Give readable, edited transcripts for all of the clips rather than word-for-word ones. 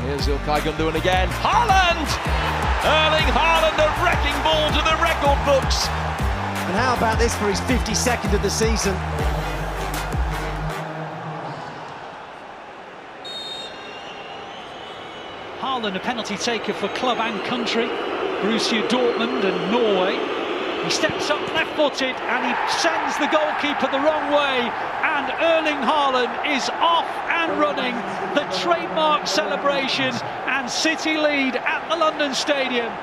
Here's Ilkay Gundogan again. Haaland! Erling Haaland, a wrecking ball to the record books. And how about this for his 52nd of the season? Haaland, a penalty taker for club and country, Borussia Dortmund and Norway. He steps up left-footed and he sends the goalkeeper the wrong way, and Erling Haaland is off and running. The trademark celebration, and City lead at the London Stadium.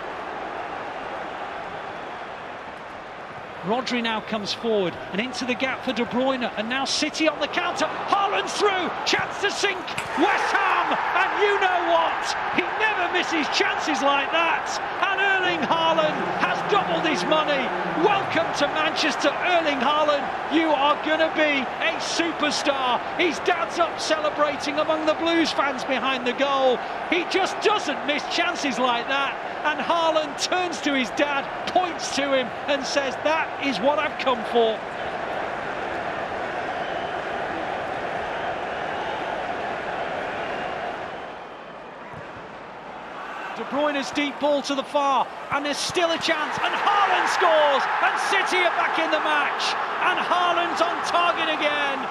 Rodri now comes forward and into the gap for De Bruyne, and now City on the counter. Haaland through, chance to sink West Ham, and you know what? He never misses chances like that. And Erling Haaland has doubled his money. Welcome to Manchester, Erling Haaland. You are going to be a superstar. His dad's up celebrating among the Blues fans behind the goal. He just doesn't miss chances like that. And Haaland turns to his dad, points to him and says, "That is what I've come for." De Bruyne's deep ball to the far, and there's still a chance, and Haaland scores, and City are back in the match, and Haaland's on target again.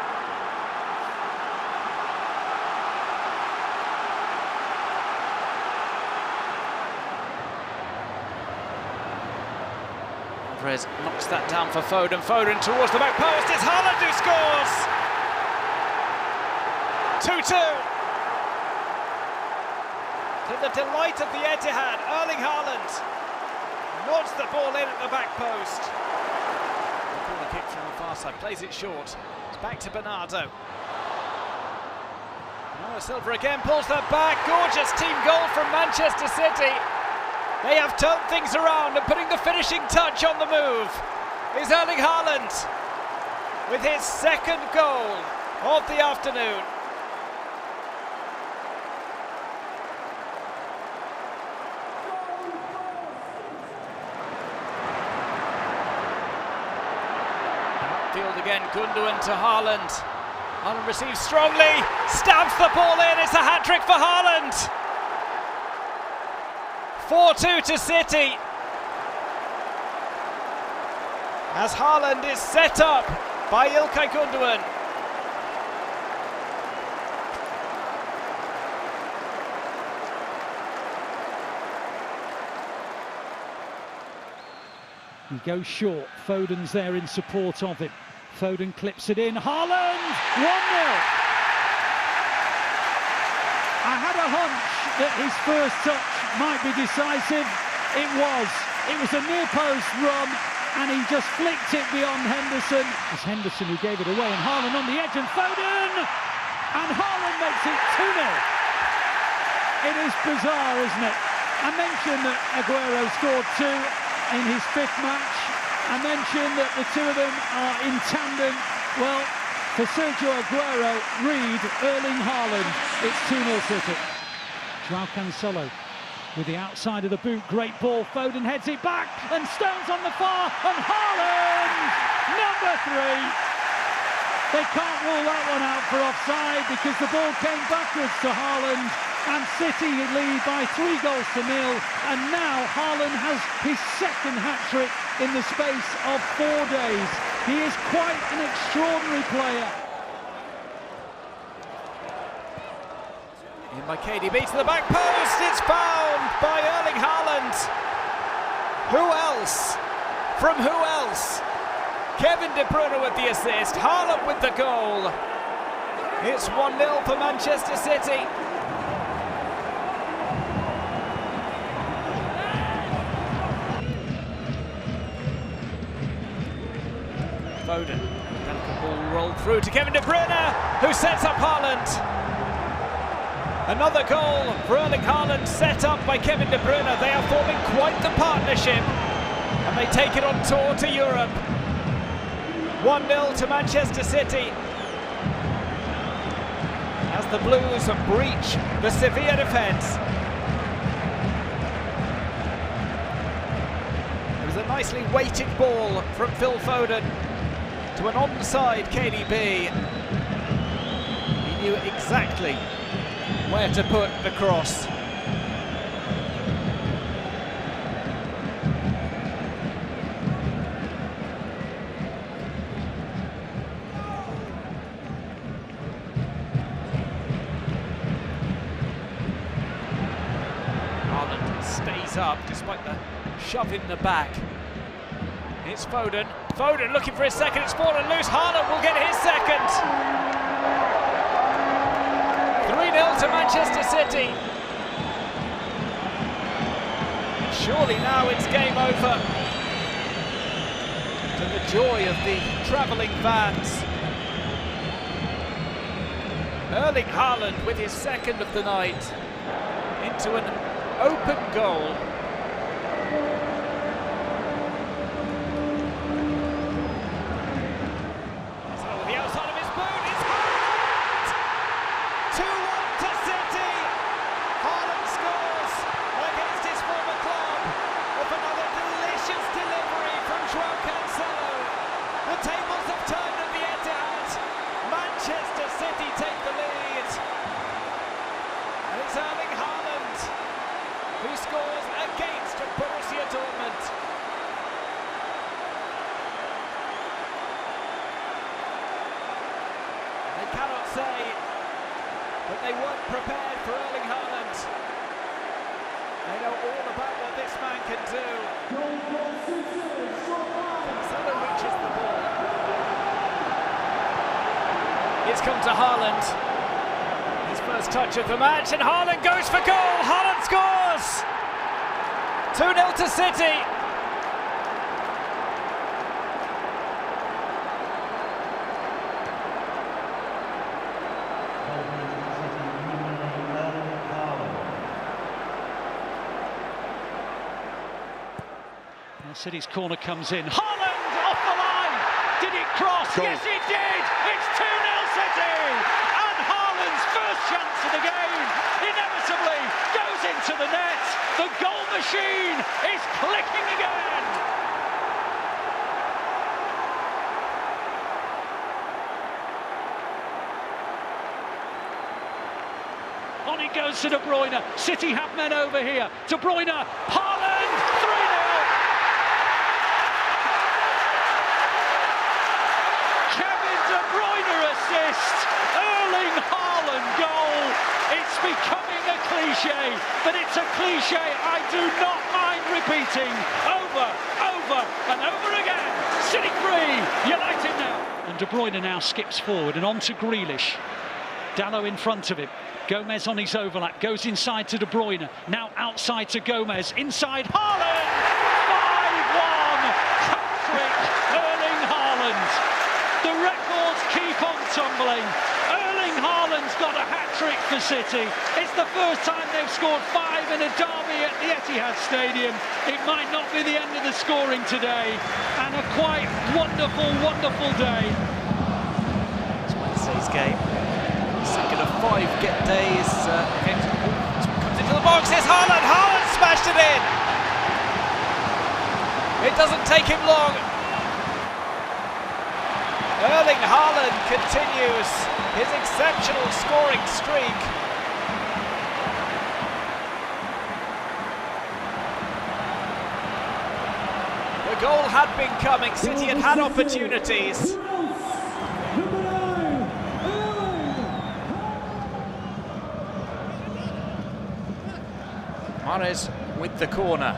Alvarez knocks that down for Foden. Foden towards the back post. It's Haaland who scores! 2-2. To the delight of the Etihad, Erling Haaland nods the ball in at the back post. The corner kick from the far side, plays it short. It's back to Bernardo. Bernardo Silva again pulls that back. Gorgeous team goal from Manchester City. They have turned things around, and putting the finishing touch on the move is Erling Haaland with his second goal of the afternoon. Outfield again, Gundogan to Haaland. Haaland receives strongly, stabs the ball in, it's a hat-trick for Haaland. 4-2 to City, as Haaland is set up by Ilkay Gundogan. He goes short, Foden's there in support of him. Foden clips it in, Haaland, 1-0. I had a hunch that his first touch might be decisive. It was a near post run, and he just flicked it beyond Henderson. It's Henderson who gave it away, and Haaland on the edge, and Foden, and Haaland makes it 2-0. It is bizarre, isn't it? I mentioned that Aguero scored 2 in his 5th match. I mentioned that the two of them are in tandem. Well, for Sergio Aguero, Reed, Erling Haaland, it's 2-0 City. Joao Cancelo with the outside of the boot, great ball, Foden heads it back, and Stones on the far, and Haaland, number 3. They can't rule that one out for offside because the ball came backwards to Haaland, and City lead by 3 goals to 0, and now Haaland has his second hat-trick in the space of 4 days. He is quite an extraordinary player. In by KDB to the back post, it's found by Erling Haaland. Who else? From who else? Kevin De Bruyne with the assist, Haaland with the goal. It's 1-0 for Manchester City. Foden, delicate ball rolled through to Kevin De Bruyne, who sets up Haaland. Another goal for Erling Haaland, set up by Kevin De Bruyne. They are forming quite the partnership, and they take it on tour to Europe. 1-0 to Manchester City, as the Blues breach the Sevilla defence. It was a nicely weighted ball from Phil Foden to an onside KDB. He knew exactly where to put the cross. Haaland stays up despite the shove in the back. It's Foden. Foden looking for his second. It's fallen loose. Haaland will get his second. 3-0 to Manchester City. Surely now it's game over. To the joy of the travelling fans. Erling Haaland with his second of the night into an open goal. The outside of his boot is Haaland! 2-1 to City. Haaland scores against his former club with another delicious delivery from Joao Cancelo. The tables have turned at the Etihad. Manchester City take the lead. And it's Erling Haaland who scores against Borussia Dortmund. They cannot say that they weren't prepared for Erling Haaland. They know all about what this man can do. Cancelo reaches the ball. It's come to Haaland. His first touch of the match, and Haaland goes for goal. Haaland scores! 2-0 to City. City's corner comes in. Haaland off the line! Did it cross? Goal. Yes, it did! It's 2-0 City! And Haaland's first chance of the game inevitably goes into the net. The goal machine is clicking again! On it goes to De Bruyne. City have men over here. De Bruyne, Haaland, 3-0! Assist, Erling Haaland goal. It's becoming a cliche, but it's a cliche I do not mind repeating over and over again. City 3, United now. And De Bruyne now skips forward and on to Grealish. Dalot in front of him. Gomez on his overlap, goes inside to De Bruyne. Now outside to Gomez, inside Haaland. 5-1, hat-trick, Erling Haaland. The records keep on tumbling. Erling Haaland's got a hat-trick for City. It's the first time they've scored 5 in a derby at the Etihad Stadium. It might not be the end of the scoring today. And a quite wonderful, wonderful day. It's Wednesday's game. Second of 5 get days. Comes into the box, here's Haaland. Haaland smashed it in. It doesn't take him long. Erling Haaland continues his exceptional scoring streak. The goal had been coming, City had had opportunities. Mahrez with the corner.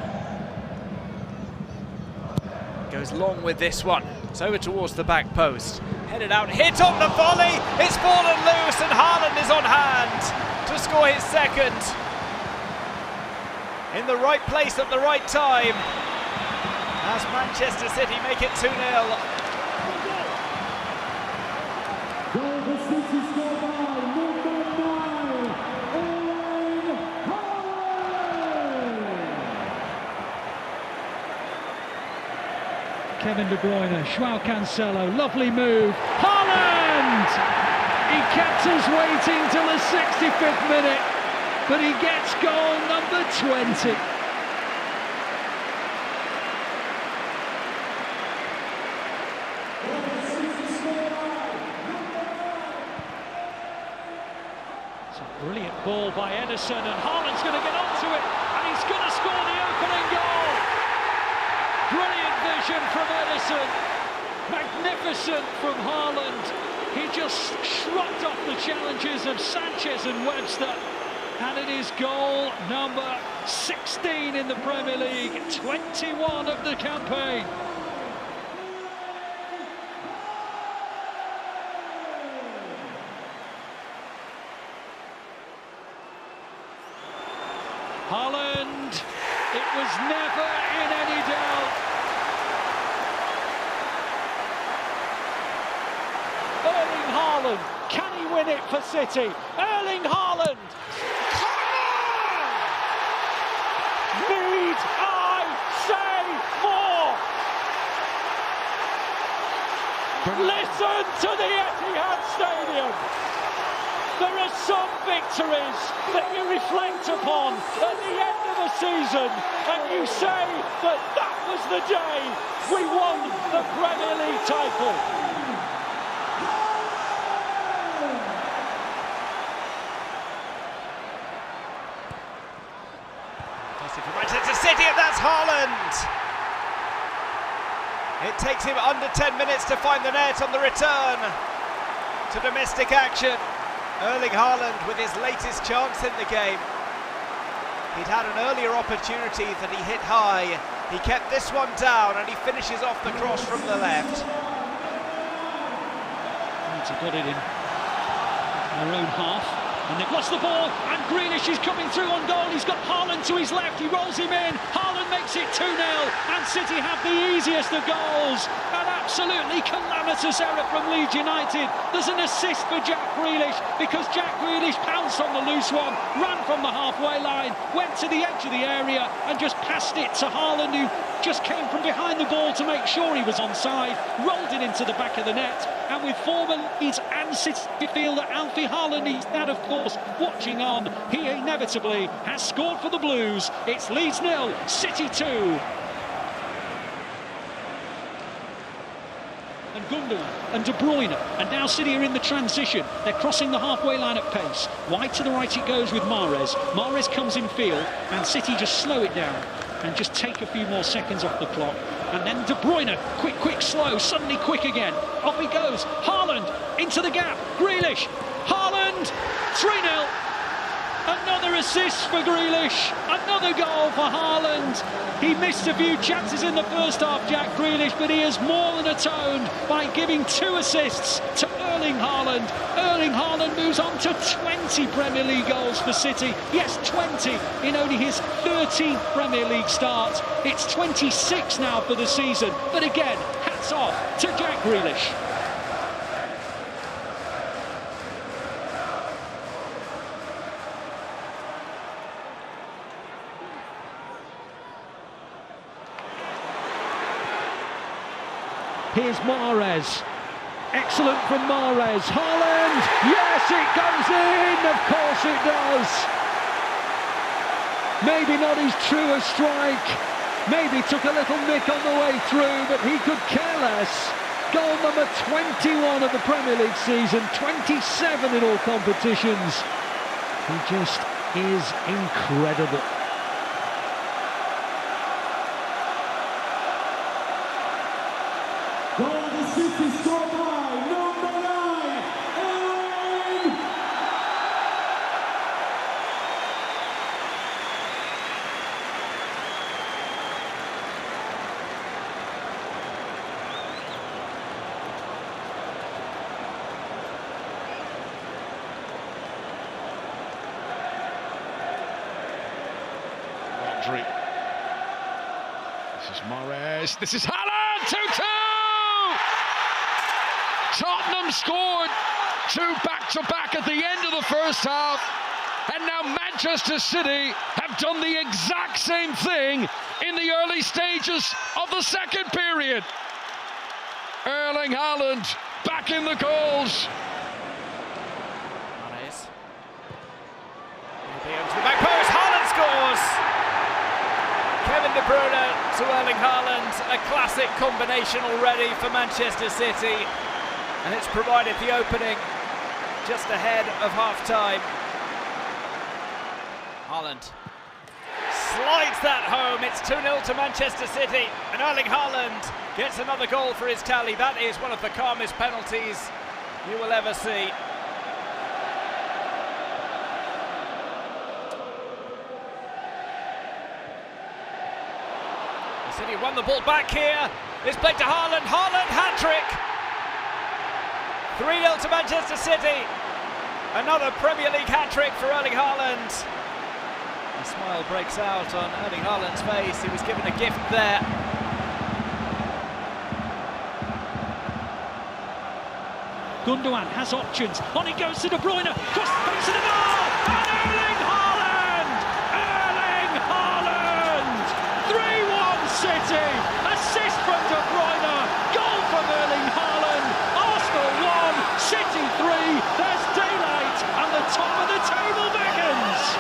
Goes long with this one. It's over towards the back post. Headed out, hit on the volley. It's fallen loose and Haaland is on hand to score his second. In the right place at the right time. As Manchester City make it 2-0. Kevin De Bruyne, Joao Cancelo, lovely move. Haaland! He kept us waiting till the 65th minute, but he gets goal number 20. It's a brilliant ball by Ederson, and Haaland's going to get onto it, and he's going to score the opening goal. Brilliant vision from Ederson, magnificent from Haaland. He just shrugged off the challenges of Sanchez and Webster, and it is goal number 16 in the Premier League, 21 of the campaign. Haaland, it was never in any doubt. Erling Haaland, can he win it for City? Erling Haaland! Need I say more? Listen to the Etihad Stadium. There are some victories that you reflect upon at the end of the season, and you say that that was the day we won the Premier League title. For Manchester City, and that's Haaland. It takes him under 10 minutes to find the net on the return to domestic action. Erling Haaland with his latest chance in the game. He'd had an earlier opportunity that he hit high. He kept this one down, and he finishes off the cross from the left. Leeds have got it in their own half, and they've lost the ball, and Grealish is coming through on goal. He's got Haaland to his left, he rolls him in, Haaland makes it 2-0, and City have the easiest of goals. An absolutely calamitous error from Leeds United. There's an assist for Jack Grealish, because Jack Grealish pounced on the loose one, ran from the halfway line, went to the edge of the area and just passed it to Haaland, who just came from behind the ball to make sure he was onside, rolled it into the back of the net, and with former Leeds and City feel that Alfie Haaland is that, of course, watching on. He inevitably has scored for the Blues. It's Leeds 0, City 2. And Gundogan and De Bruyne, and now City are in the transition. They're crossing the halfway line at pace. Wide to the right it goes with Mahrez. Mahrez comes in field, and City just slow it down and just take a few more seconds off the clock. And then De Bruyne, quick, slow, suddenly quick again. Off he goes. Haaland into the gap. Grealish. Haaland, 3-0. Another assist for Grealish. Another goal for Haaland. He missed a few chances in the first half, Jack Grealish, but he has more than atoned by giving 2 assists to Erling Haaland. Erling Haaland moves on to 20 Premier League goals for City. Yes, 20 in only his 13th Premier League start. It's 26 now for the season. But again, hats off to Jack Grealish. Here's Mahrez. Excellent from Mahrez. Haaland! Yes, it goes in! Of course it does! Maybe not his truest strike. Maybe took a little nick on the way through, but he could care less. Goal number 21 of the Premier League season, 27 in all competitions. He just is incredible. City scored by number 9, Erling. Rodri. This is Mahrez. This is Haaland. 2-2. Tottenham scored 2 back-to-back at the end of the first half, and now Manchester City have done the exact same thing in the early stages of the second period. Erling Haaland back in the goals. Mahrez. To the back post, Haaland scores! Kevin De Bruyne to Erling Haaland, a classic combination already for Manchester City. And it's provided the opening just ahead of half-time. Haaland slides that home. It's 2-0 to Manchester City, and Erling Haaland gets another goal for his tally. That is one of the calmest penalties you will ever see. City won the ball back here. It's played to Haaland. Haaland hat-trick. 3-0 to Manchester City. Another Premier League hat-trick for Erling Haaland. A smile breaks out on Erling Haaland's face. He was given a gift there. Gundogan has options. On he goes to De Bruyne. Cross goes to the goal. And Erling Haaland! Erling Haaland! 3-1 City. Assist from De Bruyne. Goal from Erling Haaland. Arsenal 1, City 3. There's daylight and the top of the table beckons.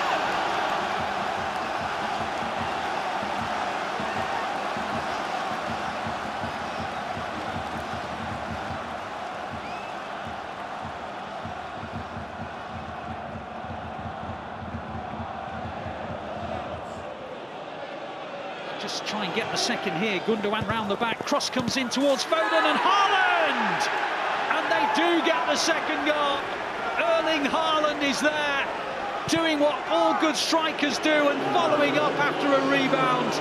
Just try and get the second here. Gundogan round the back. Cross comes in towards Foden and Haaland! And they do get the second goal. Erling Haaland is there, doing what all good strikers do and following up after a rebound.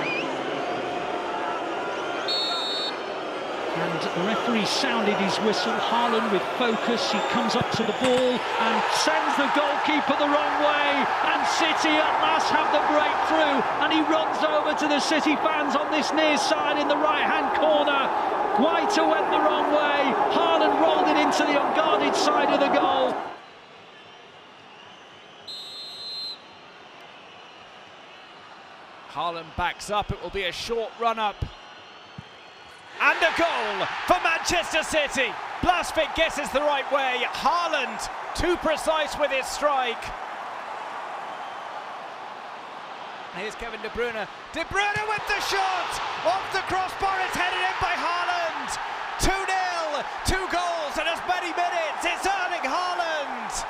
And the referee sounded his whistle. Haaland with focus, he comes up to the ball and sends the goalkeeper the wrong way. And City at last have the breakthrough. And he runs over to the City fans on this near side in the right-hand corner. Guaita went the wrong way. Haaland rolled it into the unguarded side of the goal. Haaland backs up. It will be a short run-up. And a goal for Manchester City. Blasvik guesses the right way. Haaland too precise with his strike. Here's Kevin De Bruyne. De Bruyne with the shot! Off the crossbar, it's headed in by Haaland. 2-0, 2 goals in as many minutes. It's Erling Haaland.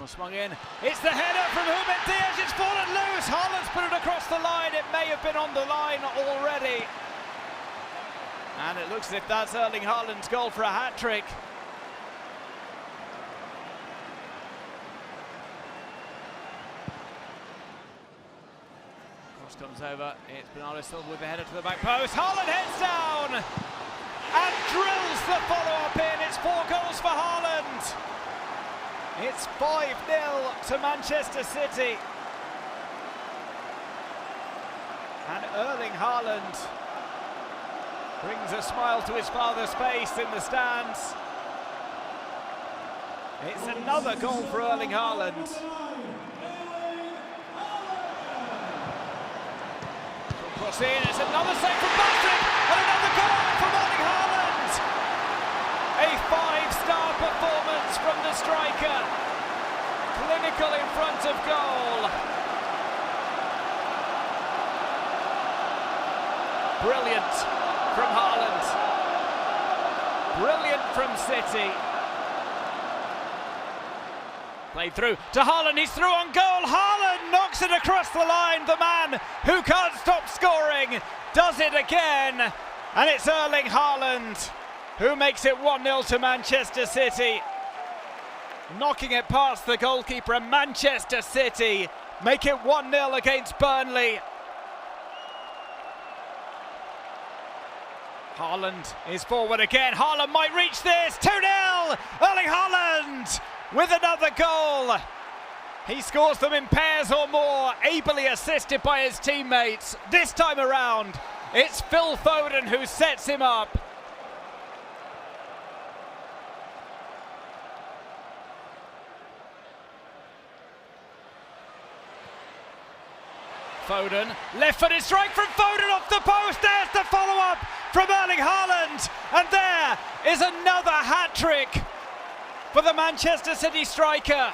Swung in, it's the header from Ruben Dias, it's fallen loose, Haaland's put it across the line, it may have been on the line already. And it looks as if that's Erling Haaland's goal for a hat-trick. Cross comes over, it's Bernardo Silva with the header to the back post, Haaland heads down and drills the follow-up in, it's 4 goals for Haaland. It's 5-0 to Manchester City. And Erling Haaland brings a smile to his father's face in the stands. It's another goal for Erling Haaland. Cross in, it's another save from Blasvik, and another goal from Erling Haaland. A 5-star performance from the striker. Clinical in front of goal. Brilliant from Haaland. Brilliant from City. Played through to Haaland, he's through on goal. Haaland knocks it across the line. The man who can't stop scoring does it again. And it's Erling Haaland who makes it 1-0 to Manchester City. Knocking it past the goalkeeper, and Manchester City make it 1-0 against Burnley. Haaland is forward again. Haaland might reach this. 2-0. Erling Haaland with another goal. He scores them in pairs or more, ably assisted by his teammates. This time around, it's Phil Foden who sets him up. Foden, left-footed strike from Foden off the post, there's the follow-up, from Erling Haaland, and there is another hat-trick for the Manchester City striker.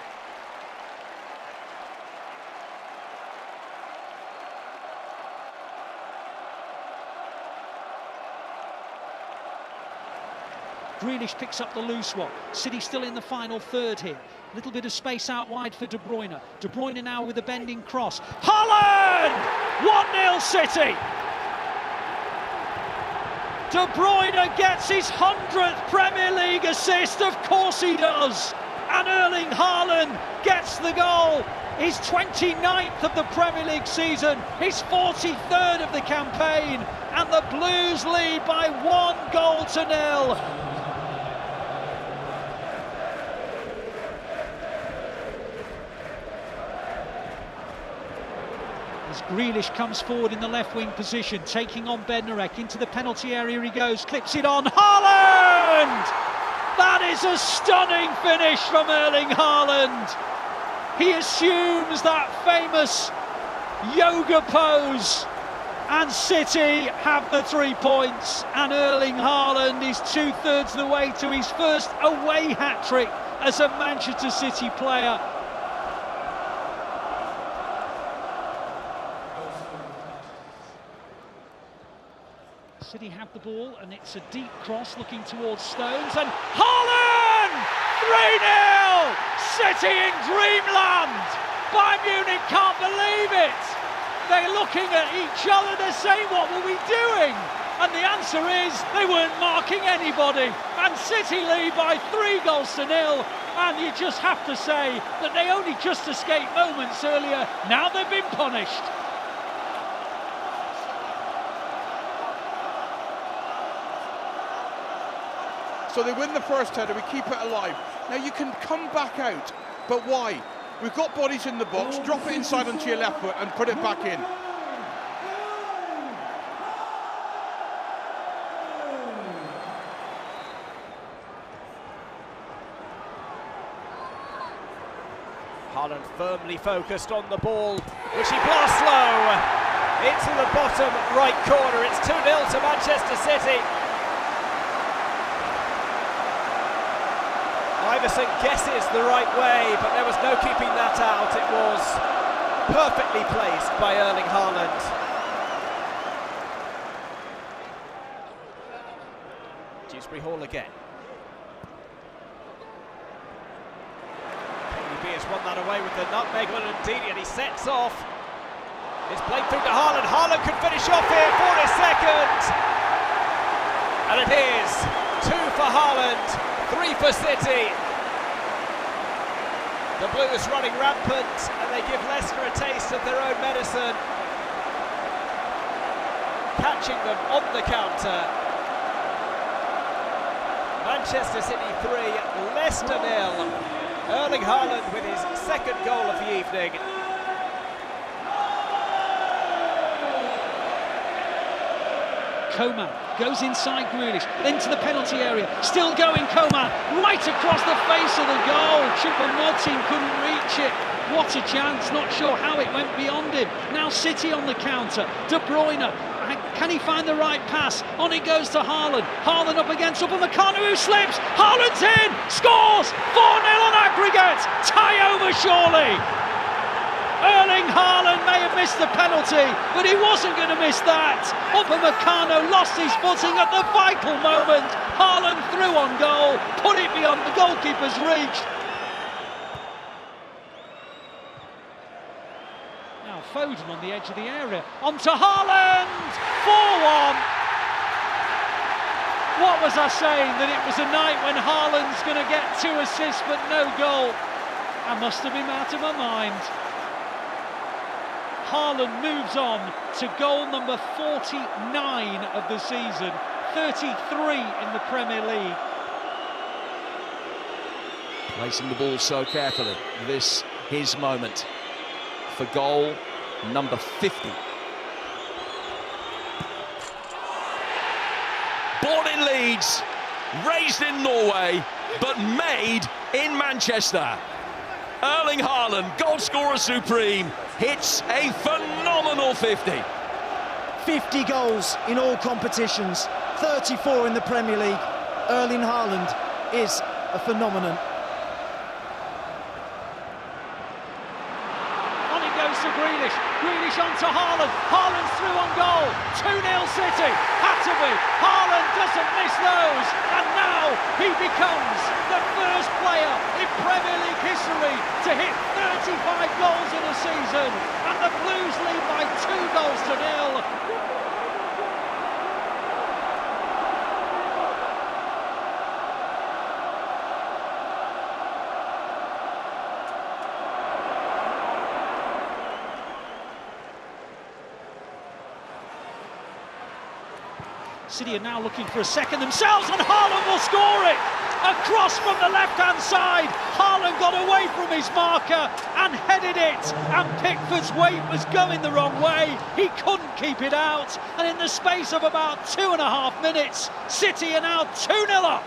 Grealish picks up the loose one. City still in the final third here. Little bit of space out wide for De Bruyne. De Bruyne now with a bending cross. Haaland! 1-0 City! De Bruyne gets his 100th Premier League assist, of course he does. And Erling Haaland gets the goal. His 29th of the Premier League season, his 43rd of the campaign, and the Blues lead by 1-0. As Grealish comes forward in the left wing position, taking on Bednarek into the penalty area he goes, clips it on, Haaland! That is a stunning finish from Erling Haaland. He assumes that famous yoga pose, and City have the 3 points, and Erling Haaland is 2/3 of the way to his first away hat-trick as a Manchester City player. City have the ball, and it's a deep cross looking towards Stones, and Haaland! 3-0! City in dreamland! Bayern Munich can't believe it! They're looking at each other, they're saying, what were we doing? And the answer is, they weren't marking anybody. And City lead by 3-0, and you just have to say that they only just escaped moments earlier, now they've been punished. So they win the first header, we keep it alive. Now you can come back out, but why? We've got bodies in the box, drop it inside onto your left foot and put it back in. Haaland firmly focused on the ball, which he blasts low into the bottom right corner. It's 2-0 to Manchester City. Iverson guesses the right way, but there was no keeping that out. It was perfectly placed by Erling Haaland. Dewsbury Hall again. KDB has won that away with the nutmeg on Ndidi, and he sets off. It's played through to Haaland. Haaland could finish off here for a second. And it is 2 for Haaland, 3 for City. The Blues running rampant, and they give Leicester a taste of their own medicine, catching them on the counter. Manchester City 3, Leicester 0. Erling Haaland with his second goal of the evening. Coman goes inside Grealish, into the penalty area, still going Coman, right across the face of the goal. Choupo-Moting couldn't reach it. What a chance, not sure how it went beyond him. Now City on the counter, De Bruyne, can he find the right pass? On it goes to Haaland. Haaland up against Upamecano, who slips. Haaland's in, scores, 4-0 on aggregate. Tie over surely. Erling Haaland may have missed the penalty, but he wasn't going to miss that. Upamecano lost his footing at the vital moment. Haaland threw on goal, put it beyond the goalkeeper's reach. Now Foden on the edge of the area, onto Haaland, 4-1. What was I saying? That it was a night when Haaland's going to get 2 assists but no goal? I must have been out of my mind. Haaland moves on to goal number 49 of the season, 33 in the Premier League. Placing the ball so carefully. This his moment for goal number 50. Born in Leeds, raised in Norway, but made in Manchester. Erling Haaland, goal scorer supreme, hits a phenomenal 50. 50 goals in all competitions, 34 in the Premier League. Erling Haaland is a phenomenon. On it goes to Grealish. Grealish onto Haaland. Haaland's through on goal. 2-0 City. Had to be. Haaland doesn't miss those. And now he becomes the first player in Premier League history to hit 35 goals in a season. And the Blues lead by 2-0. City are now looking for a second themselves, and Haaland will score it! A cross from the left-hand side. Haaland got away from his marker and headed it, and Pickford's weight was going the wrong way. He couldn't keep it out, and in the space of about 2.5 minutes, City are now 2-0 up.